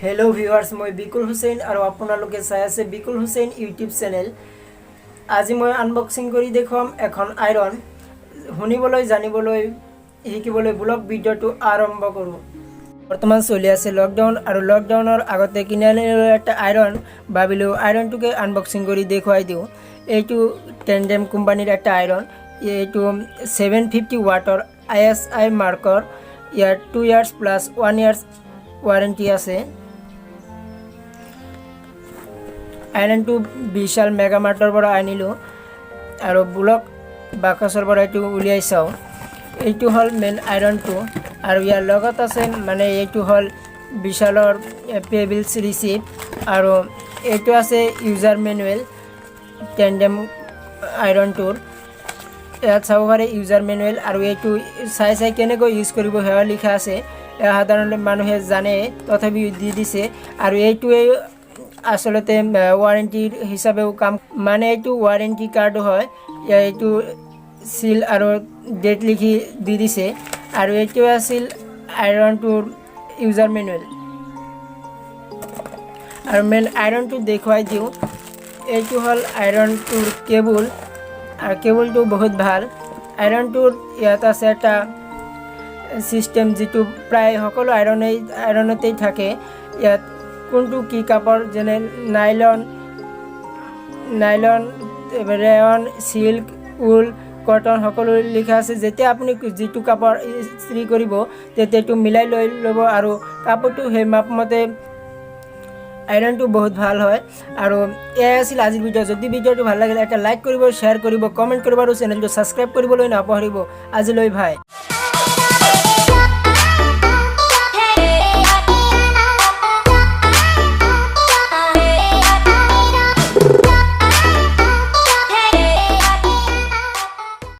Hello viewers মই বিকুল হুসেন আৰু আপোনালোকে চাই আছে বিকুল হুসেন ইউটিউব চেনেল। আজি মই আনবক্সিং কৰি দেখুৱাম এখন আইৰণ। শুনিবলৈ জানিবলৈ শিকিবলৈ ব্লগ ভিডিঅ'টো আৰম্ভ কৰোঁ। বৰ্তমান চলি আছে লকডাউন আৰু লকডাউনৰ আগতে কিনি আনিলোঁ এটা আইৰণ। ভাবিলোঁ আইৰণটোকে আনবক্সিং কৰি দেখুৱাই দিওঁ। এইটো টেণ্ডেম কোম্পানীৰ এটা আইৰণ। এইটো 750 ওয়াটৰ ISI মাৰ্কৰ। ইয়াৰ 2 ইয়াৰ্ছ প্লাছ 1 ইয়াৰ্ছ ওয়াৰেণ্টি আছে। আইৰণটো বিশাল মেগামাৰ্টৰ পৰা আনিলোঁ আৰু ব্লক বাকচৰ পৰা এইটো উলিয়াই চাওঁ। এইটো হ'ল মেইন আইৰণটো আৰু ইয়াৰ লগত আছে মানে এইটো হ'ল বিশালৰ পেবিলছ ৰিচিপ্ট আৰু এইটো আছে ইউজাৰ মেনুৱেল টেণ্ডেম আইৰণটোৰ। ইয়াত চাব পাৰে ইউজাৰ মেনুৱেল আৰু এইটো চাই কেনেকৈ ইউজ কৰিব সেয়া লিখা আছে। সাধাৰণতে মানুহে জানে তথাপিও দি দিছে আৰু এইটোৱে আসলতে ওয়াৰেন্টিৰ হিসাবেও কাম মানে এইটো ওয়াৰেন্টি কাৰ্ড হয়। এইটো সিল আৰু ডেট লিখি দি দিছে আৰু এইটো আছিল আইৰণটোৰ ইউজাৰ মেনুৱেল আৰু মেইন আইৰণটো দেখুৱাই দিওঁ। এইটো হ'ল আইৰণটোৰ কেবুল আৰু কেবুলটো বহুত ভাল। আইৰণটোৰ ইয়াত আছে এটা সিস্টেম যিটো প্ৰায় সকলো আইৰণতেই থাকে। ইয়াত কোনটো কি কাপড় যেনে নাইলন ৰেয়ন সিল্ক উল কটন সকলো লিখা আছে। যেতিয়া আপুনি যিটো কাপড় ইস্ত্ৰি কৰিব তেতিয়াটো মিলাই লৈ ল'ব আৰু কাপড়টো সেই মাপমতে আইৰণটো বহুত ভাল হয়। আৰু এয়াই আছিল আজিৰ ভিডিঅ'। যদি ভিডিঅ'টো ভাল লাগিলে এটা লাইক কৰিব, শ্বেয়াৰ কৰিব, কমেণ্ট কৰিব আৰু চেনেলটো ছাবস্ক্ৰাইব কৰিবলৈ নাপাহৰিব। আজিলৈ ভাই।